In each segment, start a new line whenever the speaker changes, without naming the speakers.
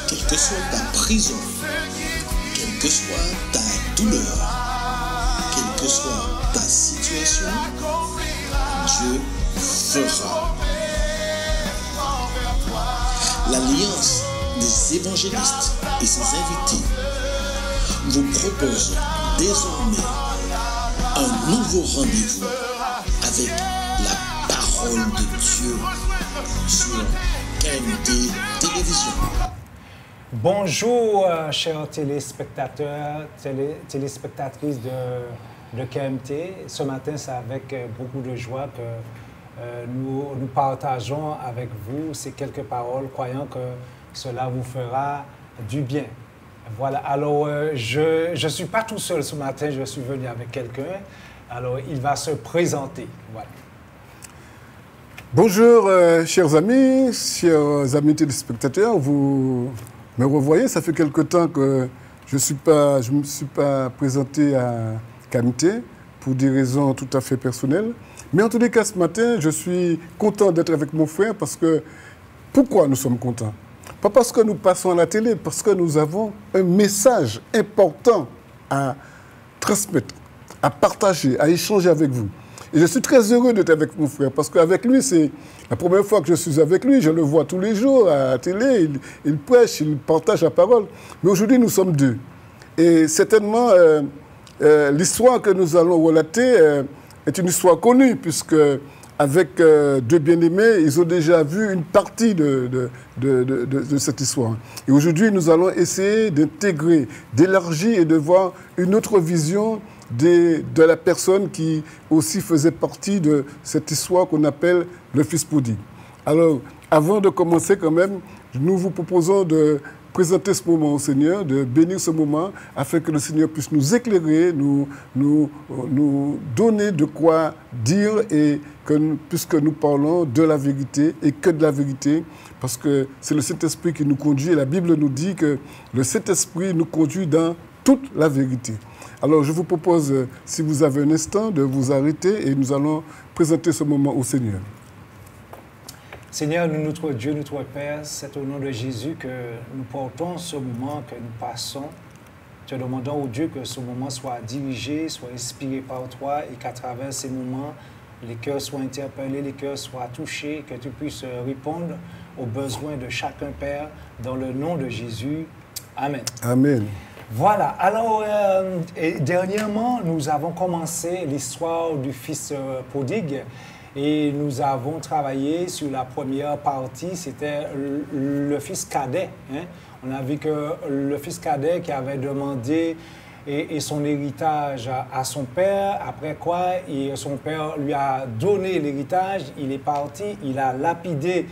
Quelle que soit ta prison, quelle que soit ta douleur, quelle que soit ta situation, Dieu fera. L'Alliance des évangélistes et ses invités vous propose désormais un nouveau rendez-vous avec la parole de Dieu sur KMT Télévision.
Bonjour, chers téléspectateurs, téléspectatrices de KMT. Ce matin, c'est avec beaucoup de joie que nous partageons avec vous ces quelques paroles, croyant que cela vous fera du bien. Voilà, alors je ne suis pas tout seul ce matin, je suis venu avec quelqu'un. Alors, il va se présenter. Voilà.
Bonjour, chers amis téléspectateurs. Vous me revoyez, ça fait quelque temps que je ne me suis pas présenté à KMT pour des raisons tout à fait personnelles. Mais en tous les cas, ce matin, je suis content d'être avec mon frère parce que... Pourquoi nous sommes contents? Pas parce que nous passons à la télé, parce que nous avons un message important à transmettre, à partager, à échanger avec vous. Et je suis très heureux d'être avec mon frère, parce qu'avec lui, c'est la première fois que je suis avec lui. Je le vois tous les jours à la télé, il prêche, il partage la parole. Mais aujourd'hui, nous sommes deux. Et certainement, l'histoire que nous allons relater est une histoire connue, puisque avec deux bien-aimés, ils ont déjà vu une partie de cette histoire. Et aujourd'hui, nous allons essayer d'intégrer, d'élargir et de voir une autre vision de la personne qui aussi faisait partie de cette histoire qu'on appelle le fils prodigue. Alors, avant de commencer quand même, nous vous proposons de présenter ce moment au Seigneur, de bénir ce moment, afin que le Seigneur puisse nous éclairer, nous donner de quoi dire, et puisque nous parlons de la vérité et que de la vérité, parce que c'est le Saint-Esprit qui nous conduit, et la Bible nous dit que le Saint-Esprit nous conduit dans toute la vérité. Alors je vous propose, si vous avez un instant, de vous arrêter et nous allons présenter ce moment au Seigneur.
Seigneur, notre Dieu, notre Père, c'est au nom de Jésus que nous portons ce moment que nous passons. Te demandons au Dieu que ce moment soit dirigé, soit inspiré par toi et qu'à travers ces moments, les cœurs soient interpellés, les cœurs soient touchés, que tu puisses répondre aux besoins de chacun, Père, dans le nom de Jésus. Amen.
Amen.
Voilà, alors dernièrement, nous avons commencé l'histoire du fils prodigue et nous avons travaillé sur la première partie, c'était le fils cadet. Hein? On a vu que le fils cadet qui avait demandé et son héritage à son père, après quoi son père lui a donné l'héritage, il est parti, il a lapidé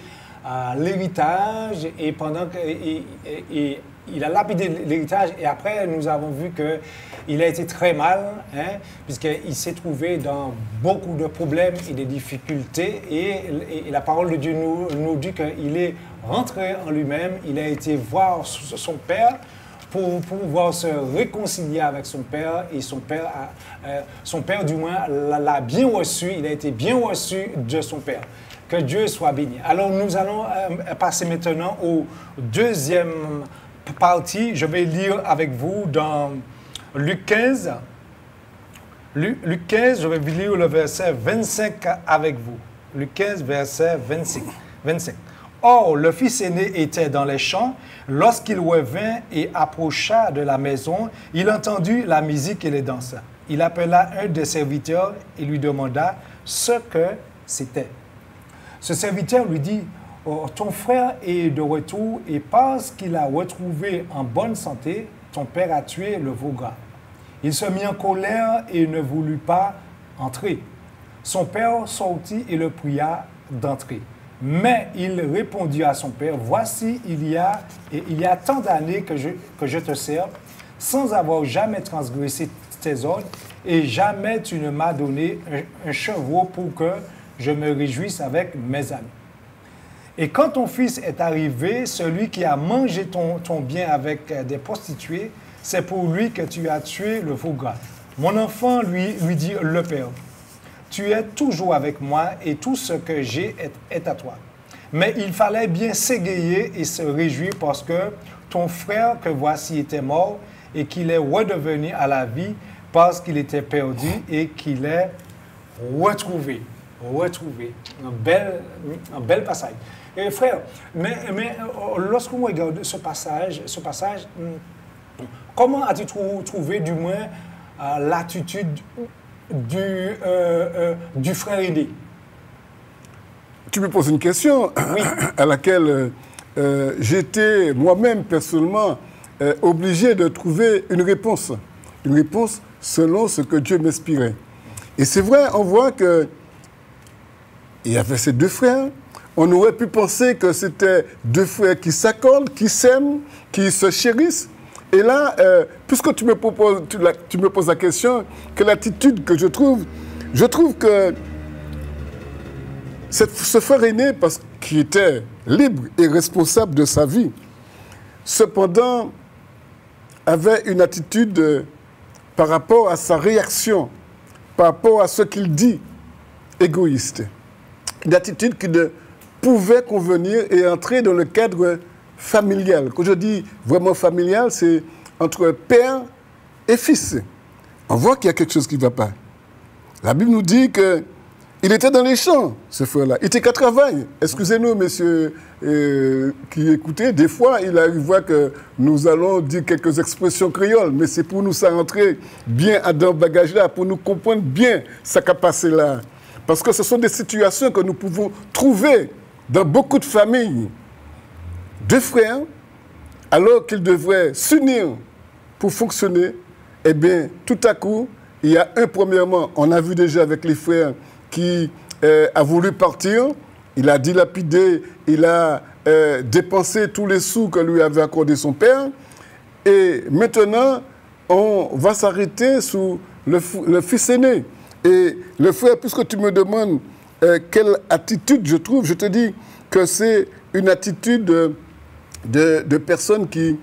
l'héritage et pendant que... il a lapidé l'héritage et après, nous avons vu qu'il a été très mal, hein, puisqu'il s'est trouvé dans beaucoup de problèmes et des difficultés. Et la parole de Dieu nous dit qu'il est rentré en lui-même, il a été voir son père pour pouvoir se réconcilier avec son père. Et son père du moins, l'a bien reçu, il a été bien reçu de son père. Que Dieu soit béni. Alors, nous allons passer maintenant au deuxième partie. Je vais lire avec vous dans Luc 15. Luc 15, je vais lire le verset 25 avec vous. Luc 15, verset 25. Or, le fils aîné était dans les champs. Lorsqu'il revint et approcha de la maison, il entendit la musique et les danses. Il appela un des serviteurs et lui demanda ce que c'était. Ce serviteur lui dit: ton frère est de retour et parce qu'il a retrouvé en bonne santé, ton père a tué le veau gras. Il se mit en colère et ne voulut pas entrer. Son père sortit et le pria d'entrer. Mais il répondit à son père: voici, il y a tant d'années que je te sers, sans avoir jamais transgressé tes ordres, et jamais tu ne m'as donné un chevreau pour que je me réjouisse avec mes amis. Et quand ton fils est arrivé, celui qui a mangé ton bien avec des prostituées, c'est pour lui que tu as tué le veau gras. Mon enfant lui dit le père: tu es toujours avec moi et tout ce que j'ai est à toi. Mais il fallait bien s'égayer et se réjouir parce que ton frère que voici était mort et qu'il est redevenu à la vie parce qu'il était perdu et qu'il est retrouvé. Retrouvé. Un bel passage. Et frère, mais lorsqu'on regarde ce passage, comment as-tu trouvé du moins l'attitude du frère aîné?
Tu me poses une question
Oui.
à laquelle j'étais moi-même personnellement obligé de trouver une réponse selon ce que Dieu m'inspirait. Et c'est vrai, on voit que il y avait ces deux frères. On aurait pu penser que c'était deux frères qui s'accordent, qui s'aiment, qui se chérissent. Et là, puisque tu me poses la question, quelle attitude que je trouve que ce frère aîné, parce qu'il était libre et responsable de sa vie, cependant, avait une attitude par rapport à sa réaction, par rapport à ce qu'il dit, égoïste. Une attitude qui ne pouvait convenir et entrer dans le cadre familial. Quand je dis vraiment familial, c'est entre père et fils. On voit qu'il y a quelque chose qui ne va pas. La Bible nous dit qu'il était dans les champs, ce frère-là. Il était qu'à travail. Excusez-nous, messieurs qui écoutez, des fois, il arrive que nous allons dire quelques expressions créoles, mais c'est pour nous ça rentrer bien dans le bagage-là, pour nous comprendre bien ce qui a passé là. Parce que ce sont des situations que nous pouvons trouver dans beaucoup de familles. Deux frères, alors qu'ils devraient s'unir pour fonctionner, eh bien, tout à coup, il y a premièrement, on a vu déjà avec les frères qui a voulu partir, il a dilapidé, il a dépensé tous les sous que lui avait accordé son père, et maintenant, on va s'arrêter sous le fils aîné. Et le frère, puisque tu me demandes quelle attitude je trouve, je te dis que c'est une attitude de personnes qui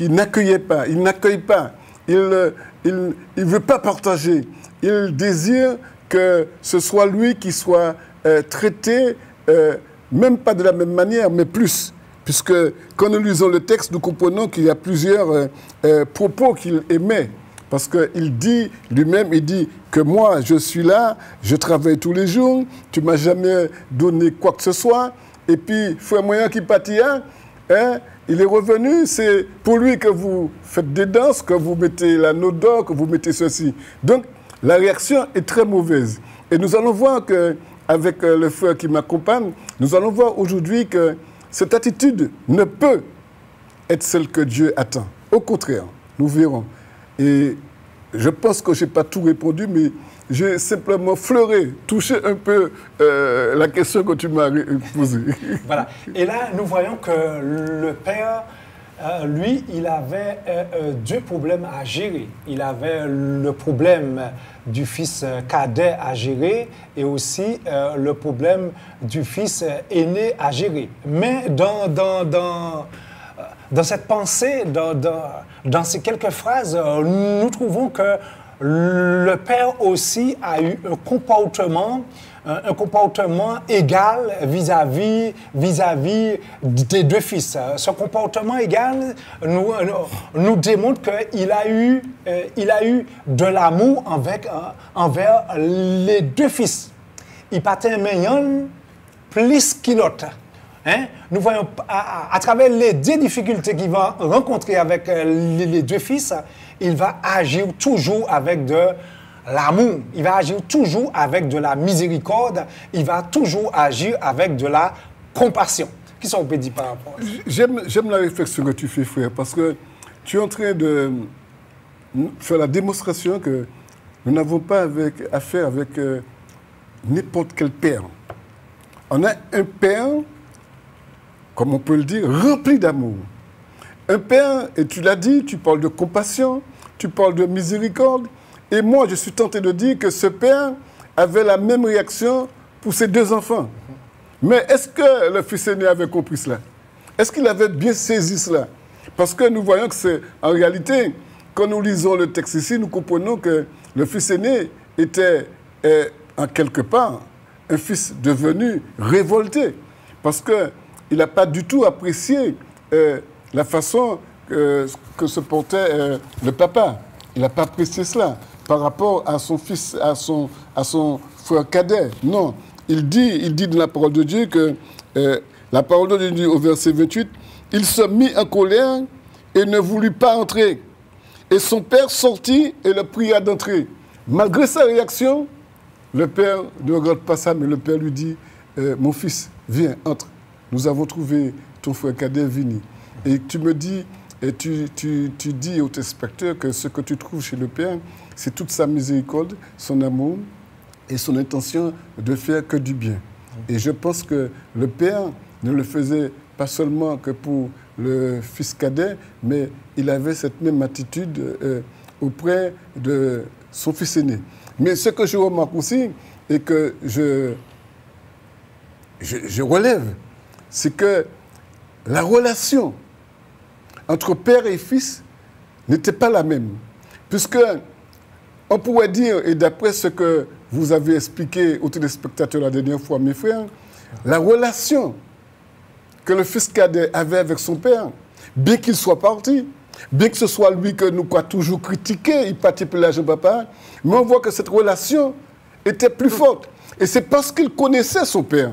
n'accueillaient pas. Il n'accueille pas. Il ne veut pas partager. Il désire que ce soit lui qui soit traité, même pas de la même manière, mais plus. Puisque quand nous lisons le texte, nous comprenons qu'il y a plusieurs propos qu'il émet. Parce qu'il dit lui-même, il dit que moi, je suis là, je travaille tous les jours, tu ne m'as jamais donné quoi que ce soit. Et puis, frère moyen qui partit, il est revenu, c'est pour lui que vous faites des danses, que vous mettez la note d'or, que vous mettez ceci. Donc, la réaction est très mauvaise. Et nous allons voir qu'avec le frère qui m'accompagne, nous allons voir aujourd'hui que cette attitude ne peut être celle que Dieu attend. Au contraire, nous verrons. Et je pense que je n'ai pas tout répondu, mais j'ai simplement fleuré, touché un peu la question que tu m'as posée.
Voilà. Et là, nous voyons que le père, lui, il avait deux problèmes à gérer. Il avait le problème du fils cadet à gérer et aussi le problème du fils aîné à gérer. Mais dans cette pensée, dans ces quelques phrases, nous trouvons que le père aussi a eu un comportement égal vis-à-vis des deux fils. Ce comportement égal nous démontre qu'il a eu de l'amour envers les deux fils. Il partait meilleur plus qu'il l'autre. Hein? Nous voyons à travers les deux difficultés qu'il va rencontrer avec les deux fils, il va agir toujours avec de l'amour, il va agir toujours avec de la miséricorde, il va toujours agir avec de la compassion. Qu'est-ce qu'on peut dire par rapport à ça?
J'aime la réflexion que tu fais, frère, parce que tu es en train de faire la démonstration que nous n'avons pas affaire avec n'importe quel père. On a un père, comme on peut le dire, rempli d'amour. Un père, et tu l'as dit, tu parles de compassion, tu parles de miséricorde. Et moi, je suis tenté de dire que ce père avait la même réaction pour ses deux enfants. Mais est-ce que le fils aîné avait compris cela? Est-ce qu'il avait bien saisi cela? Parce que nous voyons que c'est, en réalité, quand nous lisons le texte ici, nous comprenons que le fils aîné était, en quelque part, un fils devenu révolté. Parce que il n'a pas du tout apprécié la façon que se portait le papa. Il n'a pas apprécié cela par rapport à son fils, à son frère cadet. Non, il dit dans la parole de Dieu que la parole de Dieu dit au verset 28, il se mit en colère et ne voulut pas entrer. Et son père sortit et le pria d'entrer. Malgré sa réaction, le père ne regarde pas ça, mais le père lui dit, mon fils, viens, entre. Nous avons trouvé ton frère cadet, Vini. Et tu me dis, et tu dis au téléspectateur que ce que tu trouves chez le père, c'est toute sa miséricorde, son amour et son intention de faire que du bien. Et je pense que le père ne le faisait pas seulement que pour le fils cadet, mais il avait cette même attitude auprès de son fils aîné. Mais ce que je remarque aussi, et que je relève, c'est que la relation entre père et fils n'était pas la même. Puisque on pourrait dire, et d'après ce que vous avez expliqué aux téléspectateurs la dernière fois, mes frères, la relation que le fils cadet avait avec son père, bien qu'il soit parti, bien que ce soit lui que nous avons toujours critiqué, il partit pour l'argent papa, mais on voit que cette relation était plus forte. Et c'est parce qu'il connaissait son père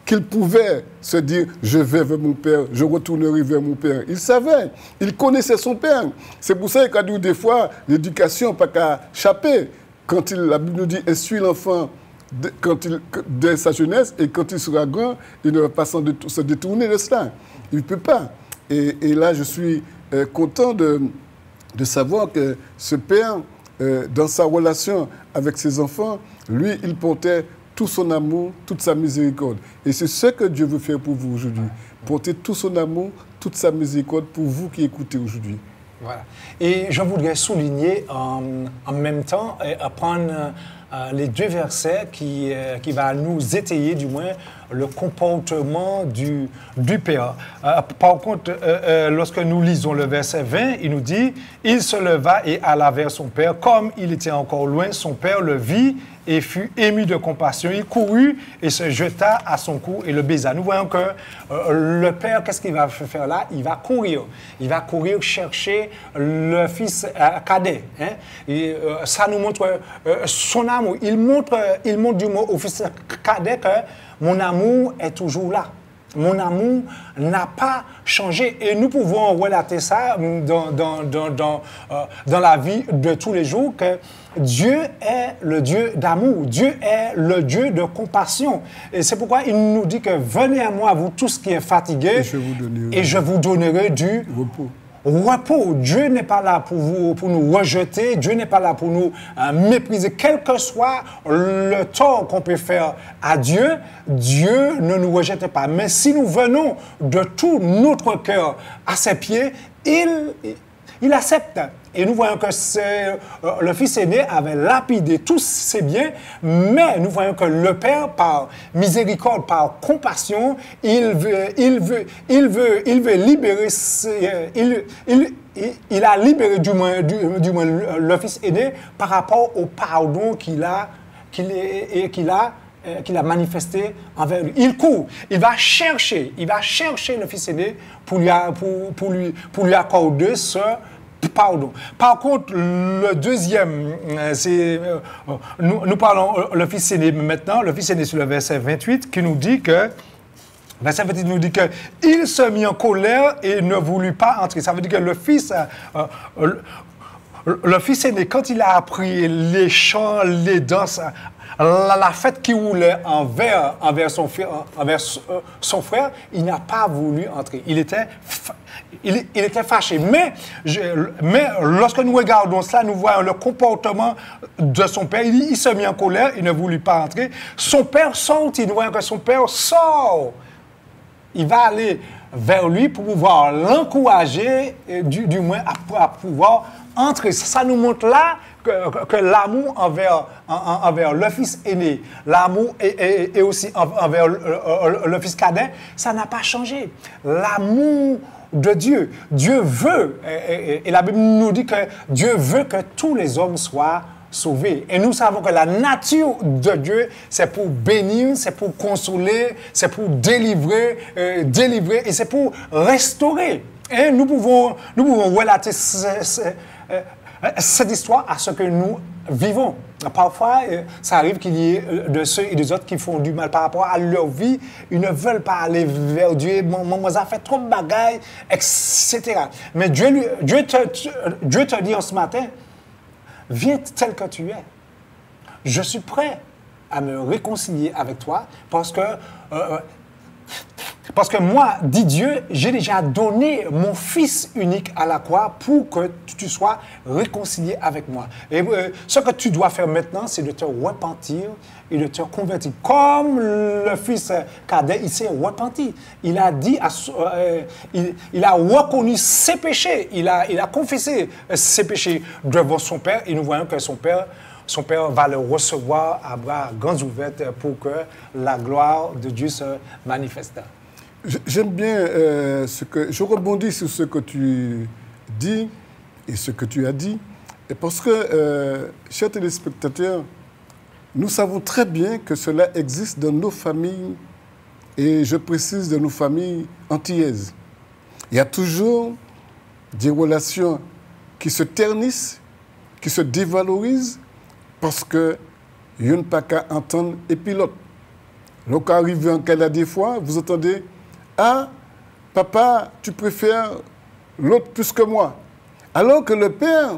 qu'il pouvait se dire « je vais vers mon père, je retournerai vers mon père ». Il savait, il connaissait son père. C'est pour ça qu'il dit des fois, l'éducation n'a pas qu'à échapper. Quand la Bible nous dit « instruis l'enfant dès sa jeunesse et quand il sera grand, il ne va pas se détourner de cela ». Il ne peut pas. Et là, je suis content de savoir que ce père, dans sa relation avec ses enfants, lui, il portait tout son amour, toute sa miséricorde. Et c'est ce que Dieu veut faire pour vous aujourd'hui. Porter tout son amour, toute sa miséricorde pour vous qui écoutez aujourd'hui.
Voilà. Et je voudrais souligner en même temps, prendre les deux versets qui va nous étayer, du moins, le comportement du Père. Par contre, lorsque nous lisons le verset 20, il nous dit « Il se leva et alla vers son père. Comme il était encore loin, son père le vit et fut ému de compassion. Il courut et se jeta à son cou et le baisa. » Nous voyons que le père, qu'est-ce qu'il va faire là? Il va courir. Il va courir chercher le fils cadet. Hein? Et ça nous montre son amour. Il montre du moins au fils cadet que mon amour est toujours là. Mon amour n'a pas changé. Et nous pouvons relater ça dans la vie de tous les jours, que Dieu est le Dieu d'amour. Dieu est le Dieu de compassion. Et c'est pourquoi il nous dit que venez à moi, vous tous qui êtes fatigués, et je vous donnerai du repos. Repos. Dieu n'est pas là pour nous rejeter. Dieu n'est pas là pour nous mépriser. Quel que soit le tort qu'on peut faire à Dieu, Dieu ne nous rejette pas. Mais si nous venons de tout notre cœur à ses pieds, il accepte. Et nous voyons que le fils aîné avait lapidé tous ses biens, mais nous voyons que le père, par miséricorde, par compassion, il veut libérer, il a libéré du moins le fils aîné par rapport au pardon qu'il a manifesté envers lui. Il court, il va chercher le fils aîné pour lui accorder ce pardon. Par contre, le deuxième, nous parlons le fils aîné maintenant, le fils aîné sur le verset 28 qui nous dit que, verset 28 nous dit que il se mit en colère et ne voulut pas entrer. Ça veut dire que le fils aîné, quand il a appris les chants, les danses, la fête qui roulait envers son frère, il n'a pas voulu entrer. Il était fâché. Mais lorsque nous regardons cela, nous voyons le comportement de son père. Il se mit en colère, il ne voulut pas entrer. Son père sortit. Nous voyons que son père sort. Il va aller vers lui pour pouvoir l'encourager, du moins à pouvoir entrer. Ça nous montre là que l'amour envers le fils aîné, l'amour et aussi envers le fils cadet, ça n'a pas changé. L'amour de Dieu veut, et la Bible nous dit que Dieu veut que tous les hommes soient sauver. Et nous savons que la nature de Dieu, c'est pour bénir, c'est pour consoler, c'est pour délivrer, et c'est pour restaurer. Et nous pouvons relater cette histoire à ce que nous vivons. Parfois, ça arrive qu'il y ait de ceux et des autres qui font du mal par rapport à leur vie. Ils ne veulent pas aller vers Dieu. Moi, ça fait trop de bagailles, etc. Mais Dieu te dit ce matin, viens tel que tu es. Je suis prêt à me réconcilier avec toi parce que moi, dit Dieu, j'ai déjà donné mon Fils unique à la croix pour que tu sois réconcilié avec moi. Et ce que tu dois faire maintenant, c'est de te repentir et de te convertir. Comme le fils cadet, il s'est repenti. Il a dit, il a reconnu ses péchés. Il a confessé ses péchés devant son père. Et nous voyons que son père va le recevoir à bras grands ouverts pour que la gloire de Dieu se manifeste.
J'aime bien je rebondis sur ce que tu dis et ce que tu as dit, et parce que, chers téléspectateurs, nous savons très bien que cela existe dans nos familles, et je précise dans nos familles antillaises. Il y a toujours des relations qui se ternissent, qui se dévalorisent, parce que il n'y a pas qu'à entendre et pilote. Donc, arrivé en Canada des fois, vous entendez « Ah, papa, tu préfères l'autre plus que moi. » Alors que le père,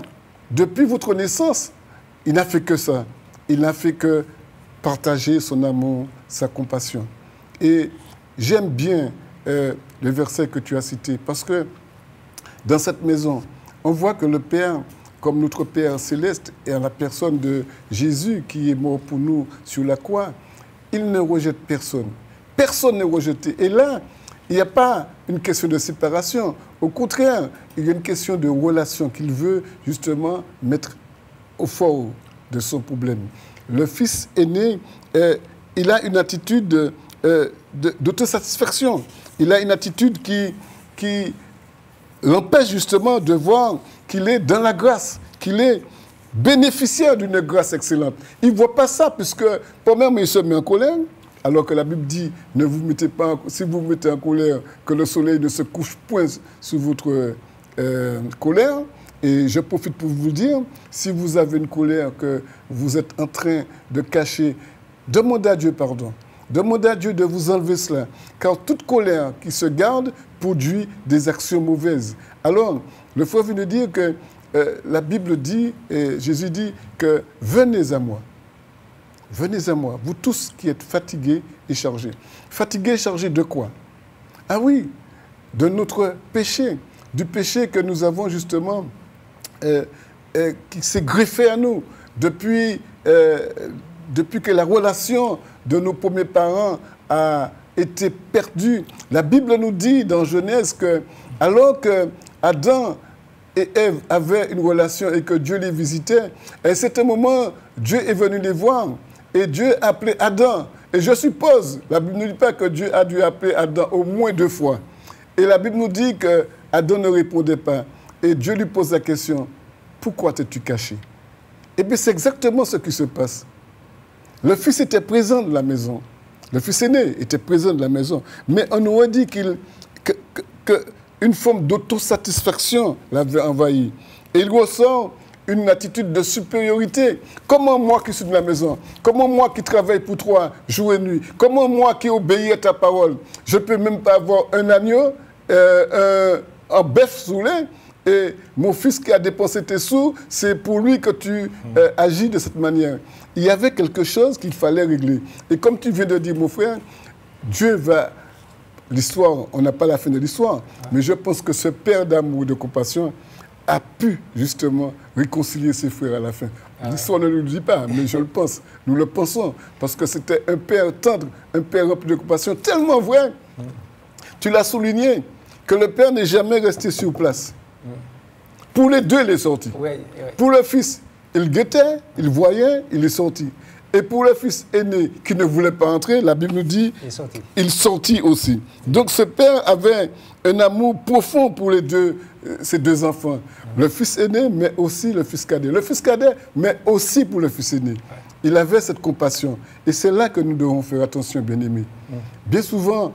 depuis votre naissance, il n'a fait que ça. Il n'a fait que partager son amour, sa compassion. Et j'aime bien le verset que tu as cité, parce que dans cette maison, on voit que le Père, comme notre Père céleste, et en la personne de Jésus qui est mort pour nous sur la croix, il ne rejette personne. Personne n'est rejeté. Et là, il n'y a pas une question de séparation. Au contraire, il y a une question de relation qu'il veut justement mettre au fond de son problème. Le fils aîné, il a une attitude d'autosatisfaction. Il a une attitude qui l'empêche justement de voir qu'il est dans la grâce, qu'il est bénéficiaire d'une grâce excellente. Il ne voit pas ça, puisque, pour même, il se met en colère, alors que la Bible dit, ne vous mettez pas, si vous vous mettez en colère, que le soleil ne se couche point sur votre colère. Et je profite pour vous dire, si vous avez une colère que vous êtes en train de cacher, demandez à Dieu pardon. Demandez à Dieu de vous enlever cela. Car toute colère qui se garde produit des actions mauvaises. Alors, le frère vient de dire que la Bible dit, et Jésus dit que venez à moi. Venez à moi, vous tous qui êtes fatigués et chargés. Fatigués et chargés de quoi? Ah oui, de notre péché. Du péché que nous avons justement, qui s'est greffé à nous depuis que la relation de nos premiers parents a été perdue. La Bible nous dit dans Genèse que alors que Adam et Ève avaient une relation et que Dieu les visitait, à un certain moment, Dieu est venu les voir et Dieu a appelé Adam. Et je suppose, la Bible ne dit pas que Dieu a dû appeler Adam au moins 2 fois. Et la Bible nous dit qu'Adam ne répondait pas. Et Dieu lui pose la question, pourquoi t'es-tu caché? Eh bien, c'est exactement ce qui se passe. Le fils était présent de la maison. Le fils aîné était présent de la maison. Mais on aurait dit qu'une forme d'autosatisfaction l'avait envahi. Et il ressent une attitude de supériorité. Comment moi qui suis de la maison, comment moi qui travaille pour toi jour et nuit, comment moi qui obéis à ta parole, je ne peux même pas avoir un agneau, un bœuf saoulé, et mon fils qui a dépensé tes sous, c'est pour lui que tu agis de cette manière. Il y avait quelque chose qu'il fallait régler. Et comme tu viens de dire, mon frère, Dieu va... L'histoire, on n'a pas la fin de l'histoire, mais je pense que ce père d'amour et de compassion a pu justement réconcilier ses frères à la fin. L'histoire ne nous le dit pas, mais je le pense. Nous le pensons, parce que c'était un père tendre, un père rempli de compassion, tellement vrai. Tu l'as souligné, que le père n'est jamais resté sur place. Pour les deux, il est sorti. Oui, oui. Pour le fils, il guettait, il voyait, il est sorti. Et pour le fils aîné qui ne voulait pas entrer, la Bible nous dit, il sortit aussi. Donc ce père avait un amour profond pour ces deux enfants. Le fils aîné, mais aussi le fils cadet. Le fils cadet, mais aussi pour le fils aîné. Il avait cette compassion. Et c'est là que nous devons faire attention, bien-aimés. Bien souvent,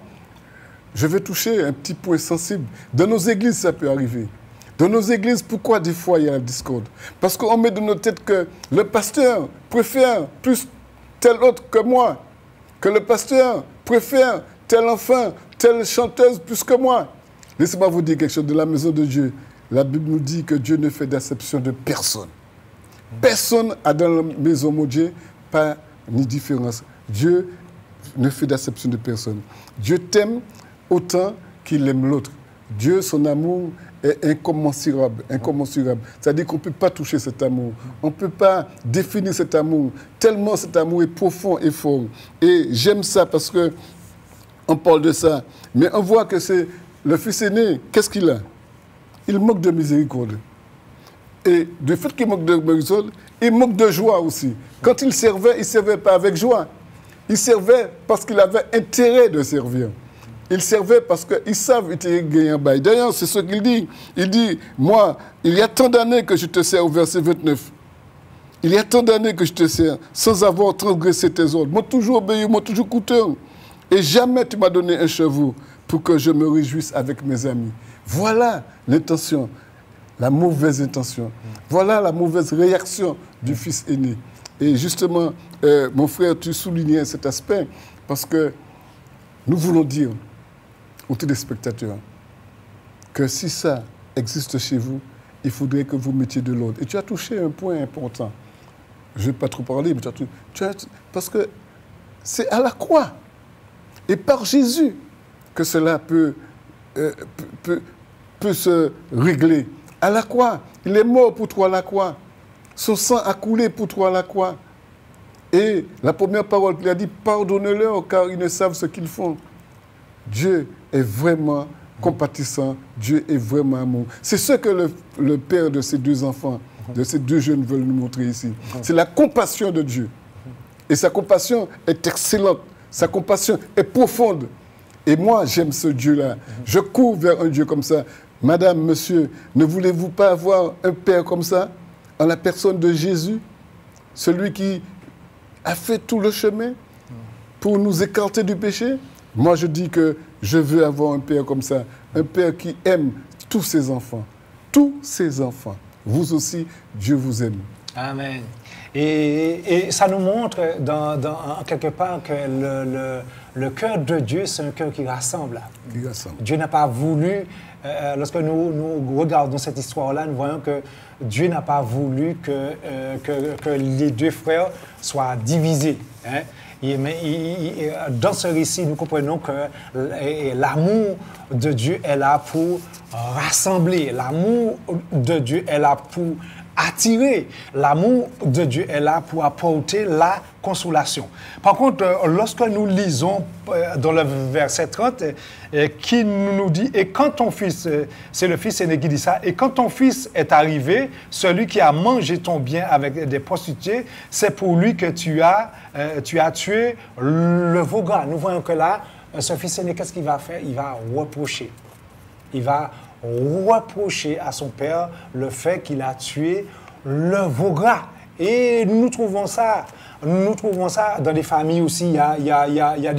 je vais toucher un petit point sensible. Dans nos églises, ça peut arriver. Dans nos églises, pourquoi des fois il y a la discorde? Parce qu'on met dans nos têtes que le pasteur préfère plus tel autre que moi, que le pasteur préfère tel enfant, telle chanteuse plus que moi. Laissez-moi vous dire quelque chose de la maison de Dieu. La Bible nous dit que Dieu ne fait d'acception de personne. Personne n'a dans la maison de Dieu pas ni différence. Dieu ne fait d'acception de personne. Dieu t'aime autant qu'il aime l'autre. Dieu, son amour est incommensurable. C'est-à-dire qu'on ne peut pas toucher cet amour. On ne peut pas définir cet amour. Tellement cet amour est profond et fort. Et j'aime ça parce qu'on parle de ça. Mais on voit que c'est le fils aîné. Qu'est-ce qu'il a? Il manque de miséricorde. Et du fait qu'il manque de miséricorde, il manque de joie aussi. Quand il ne servait pas avec joie. Il servait parce qu'il avait intérêt de servir. Il servait parce qu'ils savent qu'il gagne un bail. D'ailleurs, c'est ce qu'il dit. Il dit, moi, il y a tant d'années que je te sers, au verset 29. Il y a tant d'années que je te sers, sans avoir transgressé tes ordres. Moi, toujours obéi, moi, toujours coûteux. Et jamais tu m'as donné un cheveu pour que je me réjouisse avec mes amis. Voilà l'intention, la mauvaise intention. Voilà la mauvaise réaction du fils aîné. Et justement, mon frère, tu soulignais cet aspect parce que nous voulons dire aux téléspectateurs que si ça existe chez vous, il faudrait que vous mettiez de l'ordre. Et tu as touché un point important. Je ne vais pas trop parler, mais parce que c'est à la croix et par Jésus que cela peut se régler. À la croix, il est mort pour toi à la croix. Son sang a coulé pour toi à la croix. Et la première parole qu'il a dit, pardonne-leur car ils ne savent ce qu'ils font. Dieu est vraiment compatissant, Dieu est vraiment amour. C'est ce que le père de ces deux enfants, de ces deux jeunes veulent nous montrer ici. C'est la compassion de Dieu. Et sa compassion est excellente, sa compassion est profonde. Et moi, j'aime ce Dieu-là. Je cours vers un Dieu comme ça. Madame, monsieur, ne voulez-vous pas avoir un père comme ça, en la personne de Jésus, celui qui a fait tout le chemin pour nous écarter du péché? Moi, je dis que je veux avoir un père comme ça, un père qui aime tous ses enfants. Tous ses enfants. Vous aussi, Dieu vous aime.
Amen. Et ça nous montre, en quelque part, que le cœur de Dieu, c'est un cœur qui rassemble.
Qui rassemble.
Dieu n'a pas voulu, lorsque nous regardons cette histoire-là, nous voyons que Dieu n'a pas voulu que les deux frères soient divisés. Hein? Dans ce récit, nous comprenons que l'amour de Dieu est là pour rassembler. L'amour de Dieu est là pour attirer. L'amour de Dieu est là pour apporter la consolation. Par contre, lorsque nous lisons dans le verset 30, qui nous dit, et quand ton fils, c'est le fils aîné qui dit ça, et quand ton fils est arrivé, celui qui a mangé ton bien avec des prostituées, c'est pour lui que tu as tué le veau gras. Nous voyons que là, ce fils aîné, qu'est-ce qu'il va faire? Il va reprocher. Il va reprocher à son père le fait qu'il a tué le veau gras. Et nous trouvons ça dans les familles aussi. Il y a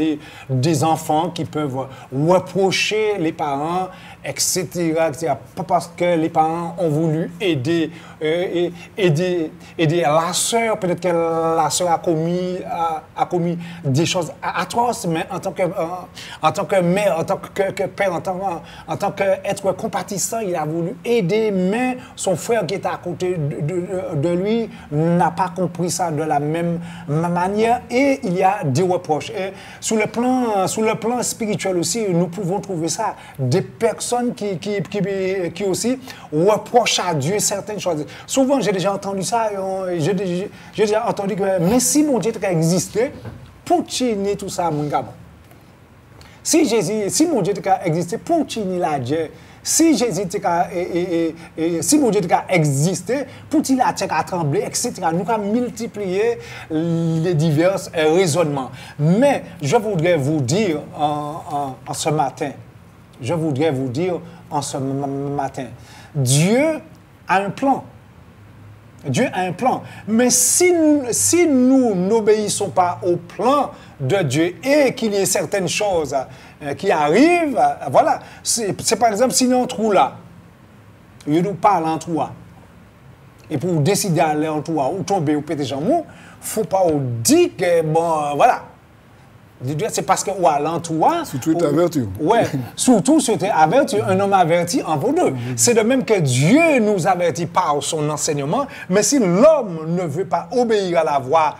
des enfants qui peuvent reprocher les parents, etc., etc. Pas parce que les parents ont voulu aider la sœur. Peut-être que la sœur a commis des choses atroces, mais en tant que mère, en tant que père, en tant qu'être compatissant, il a voulu aider, mais son frère qui était à côté de lui n'a pas compris ça de la même manière, et il y a des reproches. Et sur le plan spirituel aussi, nous pouvons trouver ça. Des personnes qui aussi reprochent à Dieu certaines choses. Souvent, j'ai déjà entendu ça, j'ai déjà entendu que, mais si mon Dieu a existé, pour tenir tout ça, mon gars. Si mon Dieu a existé, pour tenir la Dieu, Si Jésus si mon Dieu a existé, pour qu'il a tremblé, etc., nous avons multiplié les divers raisonnements. Mais je voudrais vous dire en ce matin, Dieu a un plan. Dieu a un plan. Mais si nous n'obéissons pas au plan de Dieu et qu'il y ait certaines choses qui arrivent, voilà. C'est par exemple, si nous entrons là, il nous parle en toi. Et pour décider d'aller en toi ou tomber ou péter jambes, il ne faut pas dire que, bon, voilà. C'est parce que, ou à l'entour.
Surtout, tu es averti.
Oui, surtout, tu es averti, un homme averti en vaut deux. C'est de même que Dieu nous avertit par son enseignement, mais si l'homme ne veut pas obéir à la voix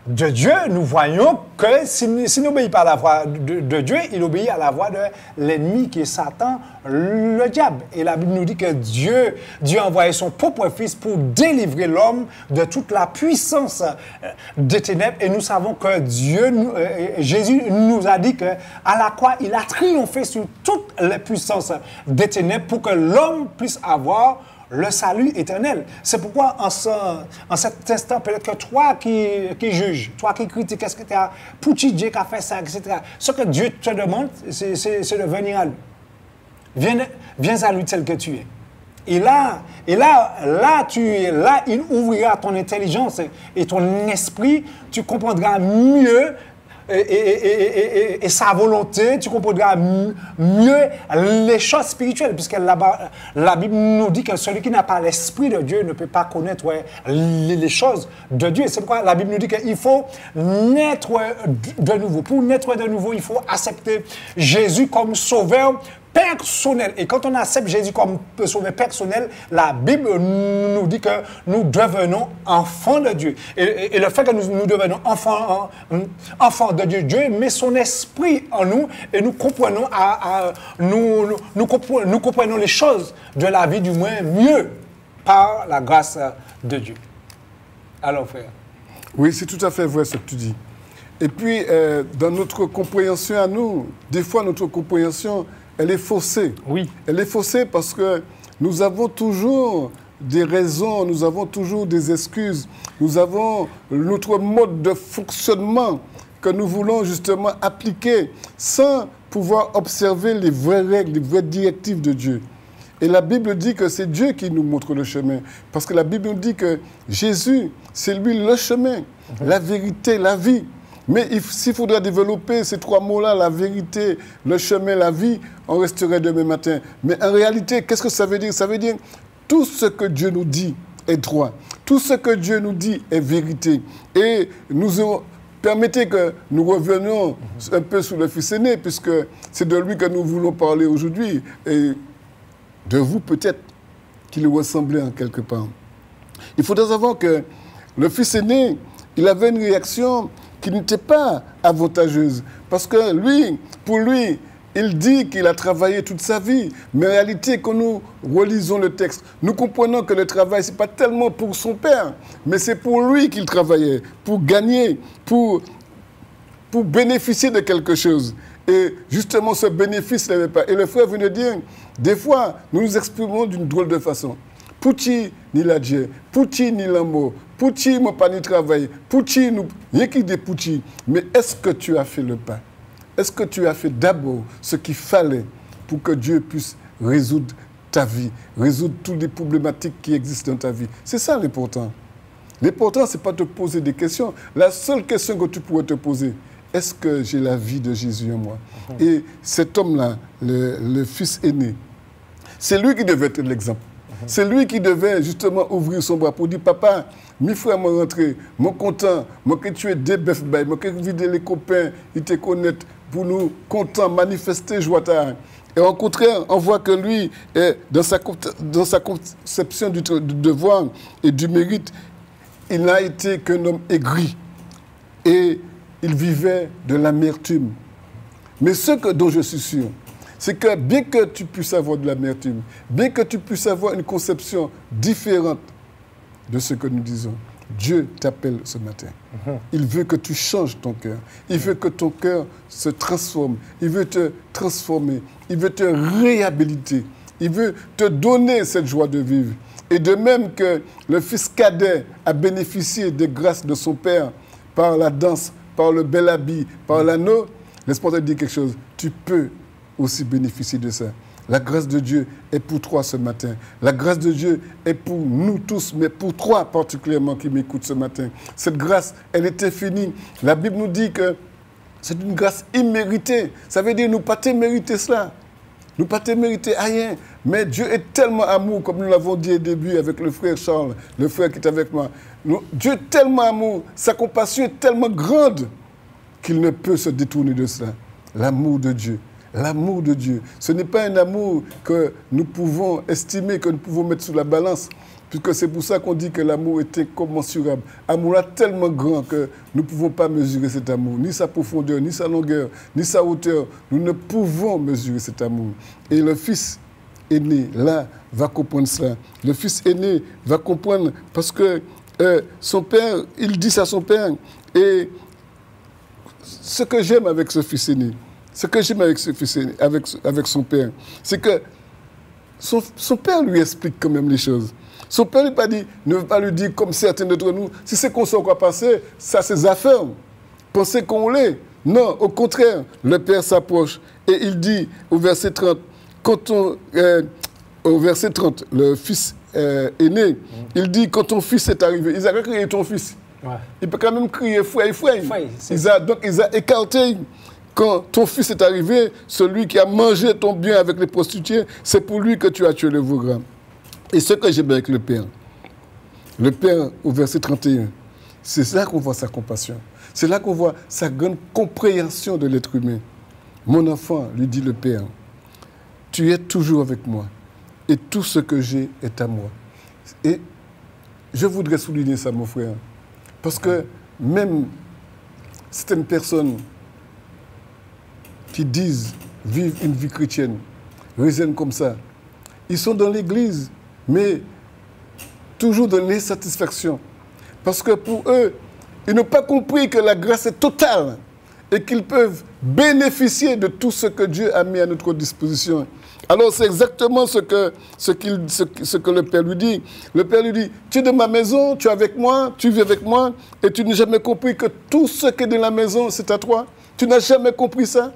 de Dieu, nous voyons que s'il n'obéit pas à la voix de Dieu, il obéit à la voix de l'ennemi qui est Satan, le diable. Et la Bible nous dit que Dieu a envoyé son propre Fils pour délivrer l'homme de toute la puissance des ténèbres. Et nous savons que Jésus nous a dit qu'à la croix, il a triomphé sur toutes les puissances des ténèbres pour que l'homme puisse avoir le salut éternel. C'est pourquoi en cet instant, peut-être que toi qui juges, toi qui critiques, qu'est-ce que tu as, pour Dieu qui a fait ça, etc. Ce que Dieu te demande, c'est de venir à lui. Viens à lui tel que tu es. Et là, il ouvrira ton intelligence et ton esprit, tu comprendras mieux et sa volonté, tu comprendras mieux les choses spirituelles, puisque la Bible nous dit que celui qui n'a pas l'Esprit de Dieu ne peut pas connaître les choses de Dieu. C'est pourquoi la Bible nous dit qu'il faut naître de nouveau. Pour naître de nouveau, il faut accepter Jésus comme sauveur personnel. Et quand on accepte Jésus comme sauveur personnel, la Bible nous dit que nous devenons enfants de Dieu. Et le fait que nous devenons enfants de Dieu, Dieu met son esprit en nous et nous comprenons, nous comprenons les choses de la vie du moins mieux par la grâce de Dieu. Alors, frère.
Oui, c'est tout à fait vrai ce que tu dis. Et puis, dans notre compréhension à nous, des fois notre compréhension, elle est faussée.
Oui.
Elle est faussée parce que nous avons toujours des raisons, nous avons toujours des excuses, nous avons notre mode de fonctionnement que nous voulons justement appliquer sans pouvoir observer les vraies règles, les vraies directives de Dieu. Et la Bible dit que c'est Dieu qui nous montre le chemin. Parce que la Bible nous dit que Jésus, c'est lui le chemin, la vérité, la vie. Mais s'il faudrait développer ces trois mots-là, la vérité, le chemin, la vie, on resterait demain matin. Mais en réalité, qu'est-ce que ça veut dire? Ça veut dire tout ce que Dieu nous dit est droit. Tout ce que Dieu nous dit est vérité. Et permettez que nous revenions un peu sur le Fils aîné, puisque c'est de lui que nous voulons parler aujourd'hui. Et de vous, peut-être, qu'il ressemblait en quelque part. Il faudrait savoir que le Fils aîné, il avait une réaction qui n'était pas avantageuse. Parce que lui, pour lui, il dit qu'il a travaillé toute sa vie. Mais en réalité, quand nous relisons le texte, nous comprenons que le travail, ce n'est pas tellement pour son père, mais c'est pour lui qu'il travaillait, pour gagner, pour bénéficier de quelque chose. Et justement, ce bénéfice, il n'avait pas. Et le frère venait dire, des fois, nous nous exprimons d'une drôle de façon. Pouti ni la Dieu, pouti ni l'amour, pouti mon pas ni travail, pouti nous, rien qui dit pouti. Mais est-ce que tu as fait le pas? Est-ce que tu as fait d'abord ce qu'il fallait pour que Dieu puisse résoudre ta vie, résoudre toutes les problématiques qui existent dans ta vie? C'est ça l'important. L'important, ce n'est pas de te poser des questions. La seule question que tu pourrais te poser, est-ce que j'ai la vie de Jésus en moi? Et cet homme-là, le fils aîné, c'est lui qui devait être l'exemple. C'est lui qui devait justement ouvrir son bras pour dire, papa, mes frères m'ont rentré, m'ont content, moi que tu es des bœufs, moi que vider les copains, ils te connaissent, pour nous content, manifester joie. Et au contraire, on voit que lui, dans sa conception du devoir et du mérite, il n'a été qu'un homme aigri. Et il vivait de l'amertume. Mais ce dont je suis sûr, c'est que bien que tu puisses avoir de l'amertume, bien que tu puisses avoir une conception différente de ce que nous disons, Dieu t'appelle ce matin. Il veut que tu changes ton cœur. Il veut que ton cœur se transforme. Il veut te transformer. Il veut te réhabiliter. Il veut te donner cette joie de vivre. Et de même que le fils cadet a bénéficié des grâces de son père par la danse, par le bel habit, par l'anneau, laisse-moi te dire quelque chose. Tu peux aussi bénéficier de ça. La grâce de Dieu est pour toi ce matin. La grâce de Dieu est pour nous tous, mais pour toi particulièrement qui m'écoutes ce matin. Cette grâce, elle est infinie. La Bible nous dit que c'est une grâce imméritée. Ça veut dire nous pas te mériter cela. Nous pas te mériter rien. Mais Dieu est tellement amour, comme nous l'avons dit au début avec le frère Charles, le frère qui est avec moi. Dieu est tellement amour, sa compassion est tellement grande qu'il ne peut se détourner de cela. L'amour de Dieu. L'amour de Dieu. Ce n'est pas un amour que nous pouvons estimer, que nous pouvons mettre sous la balance, puisque c'est pour ça qu'on dit que l'amour est incommensurable. L'amour est tellement grand que nous ne pouvons pas mesurer cet amour, ni sa profondeur, ni sa longueur, ni sa hauteur. Nous ne pouvons mesurer cet amour. Et le Fils aîné, là, va comprendre cela. Le Fils aîné va comprendre parce que son père, il dit ça à son père. Et ce que j'aime avec ce Fils aîné, ce que j'aime avec ce fils aîné, avec son père, c'est que son père lui explique quand même les choses. Son père ne veut pas lui dire comme certains d'entre nous, si c'est qu'on sait quoi passer, ça c'est ses affaires. Pensez qu'on l'est. Non, au contraire, le père s'approche et il dit au verset 30, au verset 30, le fils aîné, il dit quand ton fils est arrivé, Isaac a crié ton fils. Ouais. Il peut quand même crier fouet. Donc il a écarté. Quand ton fils est arrivé, celui qui a mangé ton bien avec les prostituées, c'est pour lui que tu as tué le veau gras. Et ce que j'aime avec le Père, au verset 31, c'est là qu'on voit sa compassion. C'est là qu'on voit sa grande compréhension de l'être humain. Mon enfant, lui dit le Père, tu es toujours avec moi et tout ce que j'ai est à moi. Et je voudrais souligner ça, mon frère, parce que même certaines personnes qui disent vivre une vie chrétienne, raisonnent comme ça. Ils sont dans l'église, mais toujours dans l'insatisfaction. Parce que pour eux, ils n'ont pas compris que la grâce est totale et qu'ils peuvent bénéficier de tout ce que Dieu a mis à notre disposition. Alors c'est exactement ce que le Père lui dit. Le Père lui dit, tu es de ma maison, tu es avec moi, tu vis avec moi, et tu n'as jamais compris que tout ce qui est de la maison, c'est à toi. Tu n'as jamais compris ça.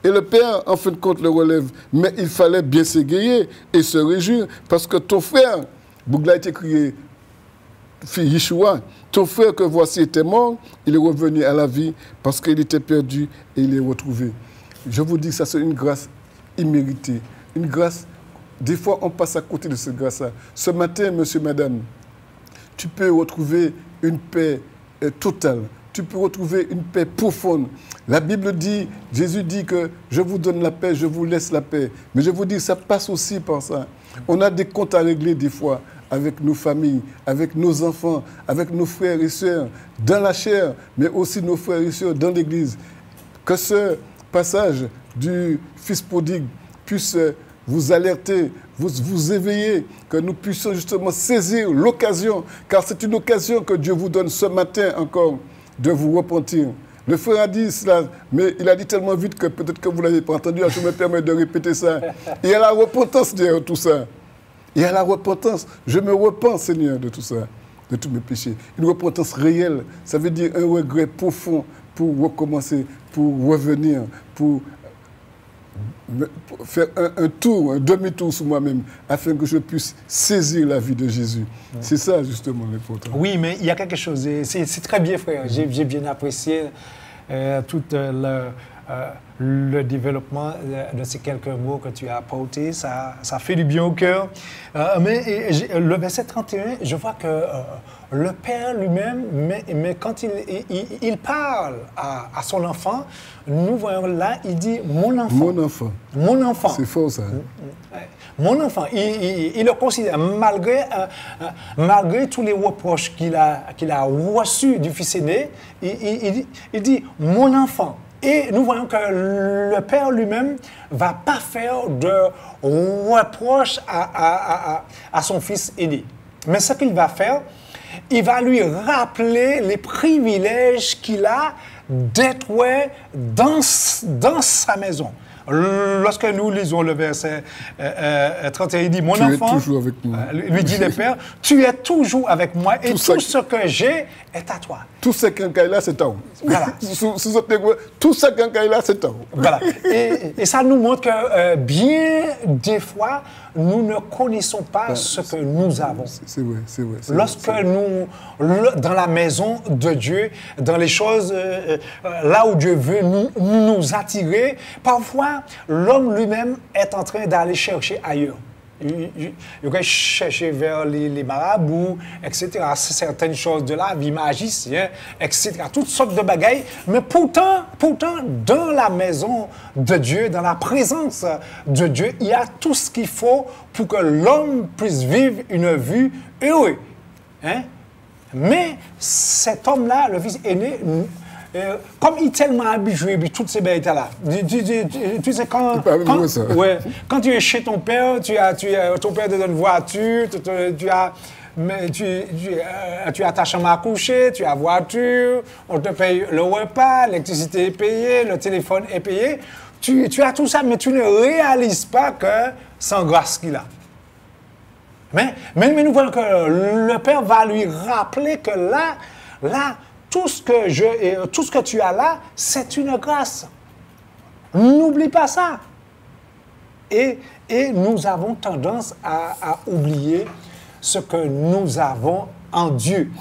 Et le Père, en fin de compte, le relève. Mais il fallait bien s'égayer et se réjouir, parce que ton frère, Bougla a été crié, fille Yeshua, ton frère que voici était mort, il est revenu à la vie parce qu'il était perdu et il est retrouvé. Je vous dis, ça c'est une grâce imméritée. Une grâce, des fois on passe à côté de cette grâce-là. Ce matin, monsieur, madame, tu peux retrouver une paix totale. Tu peux retrouver une paix profonde. La Bible dit, Jésus dit que je vous donne la paix, je vous laisse la paix. Mais je vous dis, ça passe aussi par ça. On a des comptes à régler des fois avec nos familles, avec nos enfants, avec nos frères et sœurs, dans la chair, mais aussi nos frères et sœurs dans l'Église. Que ce passage du Fils prodigue puisse vous alerter, vous éveiller, que nous puissions justement saisir l'occasion, car c'est une occasion que Dieu vous donne ce matin encore, de vous repentir. Le frère a dit cela, mais il a dit tellement vite que peut-être que vous ne l'avez pas entendu, je me permets de répéter ça. Il y a la repentance derrière tout ça. Il y a la repentance. Je me repens, Seigneur, de tout ça, de tous mes péchés. Une repentance réelle, ça veut dire un regret profond pour recommencer, pour revenir, pour faire un tour, un demi-tour sur moi-même, afin que je puisse saisir la vie de Jésus. C'est ça, justement, l'important.
Oui, mais il y a quelque chose, c'est très bien, frère. J'ai bien apprécié tout le développement de ces quelques mots que tu as apportés. Ça fait du bien au cœur. Mais le verset 31, je vois que le Père lui-même, mais quand il parle à son enfant, nous voyons là, il dit « mon enfant ».
Mon enfant.
Mon enfant.
C'est fort, ça.
Mon enfant. Il le considère, malgré tous les reproches qu'il a reçus du fils aîné, il dit « mon enfant ». Et nous voyons que le Père lui-même ne va pas faire de reproches à son fils aîné. Mais ce qu'il va faire, il va lui rappeler les privilèges qu'il a d'être dans sa maison. lorsque nous lisons le verset 31, il dit, mon
Tu es
enfant,
toujours avec moi.
lui dit le Père, tu es toujours avec moi et
Tout
tout,
ça-
ce que j'ai est à toi.
Tout ce là c'est à vous.
Voilà.
Tout ce là c'est à vous.
Voilà. Et ça nous montre que bien des fois, nous ne connaissons pas ce que nous avons.
C'est vrai, c'est vrai. c'est
Lorsque
vrai.
nous, dans la maison de Dieu, dans les choses, là où Dieu veut nous attirer, parfois, l'homme lui-même est en train d'aller chercher ailleurs. Il va chercher vers les marabouts, etc. Certaines choses de la vie, magicien, etc. Toutes sortes de bagailles. Mais pourtant, dans la maison de Dieu, dans la présence de Dieu, il y a tout ce qu'il faut pour que l'homme puisse vivre une vie heureuse. Hein? Mais cet homme-là, le fils aîné, comme il est tellement habitué à toutes ces bêtes-là, tu sais, quand tu es chez ton père, ton père te donne une voiture, tu as ta chambre à coucher, tu as voiture, on te paye le repas, l'électricité est payée, le téléphone est payé. Tu as tout ça, mais tu ne réalises pas que c'est en grâce qu'il a. Mais nous voyons que le Père va lui rappeler que là, tout ce que tu as là, c'est une grâce. N'oublie pas ça. Et nous avons tendance à oublier ce que nous avons en Dieu.